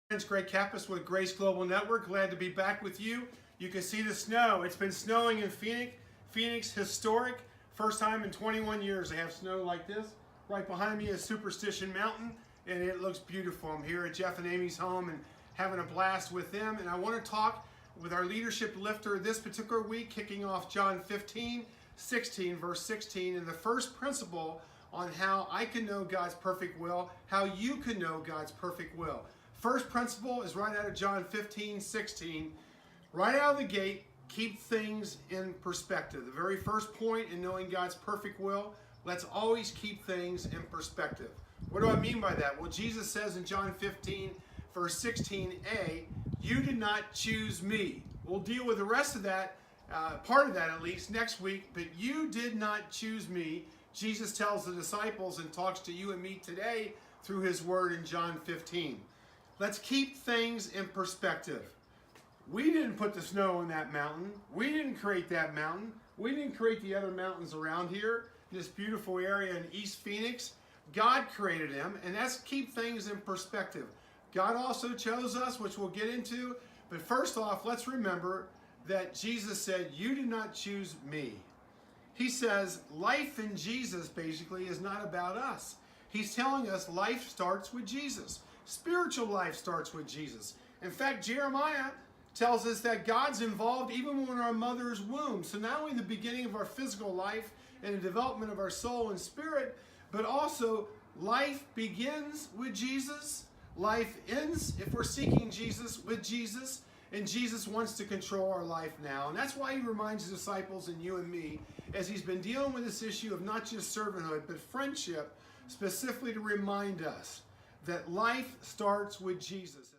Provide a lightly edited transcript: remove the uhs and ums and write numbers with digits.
It's Greg Kappas with Grace Global Network. Glad to be back with you. You can see the snow. It's been snowing in Phoenix. Phoenix, historic. First time in 21 years they have snow like this. Right behind me is Superstition Mountain, and it looks beautiful. I'm here at Jeff and Amy's home and having a blast with them. And I want to talk with our leadership lifter this particular week, kicking off John 15:16, verse 16, and the first principle on how I can know God's perfect will, how you can know God's perfect will. First principle is right out of John 15:16. Right out of the gate, keep things in perspective. The very first point in knowing God's perfect will, let's always keep things in perspective. What do I mean by that? Well, Jesus says in John 15, verse 16a, you did not choose me. We'll deal with the rest of that, part of that at least, next week, but you did not choose me. Jesus tells the disciples and talks to you and me today through his word in John 15. Let's keep things in perspective. We didn't put the snow on that mountain. We didn't create that mountain. We didn't create the other mountains around here, this beautiful area in East Phoenix. God created them, and that's keep things in perspective. God also chose us, which we'll get into. But first off, let's remember that Jesus said, you did not choose me. He says life in Jesus basically is not about us. He's telling us life starts with Jesus. Spiritual life starts with Jesus. In fact, Jeremiah tells us that God's involved even when we're in our mother's womb. So not only the beginning of our physical life and the development of our soul and spirit, but also life begins with Jesus. Life ends, if we're seeking Jesus, with Jesus. And Jesus wants to control our life now. And that's why he reminds his disciples and you and me, as he's been dealing with this issue of not just servanthood, but friendship, specifically to remind us that life starts with Jesus.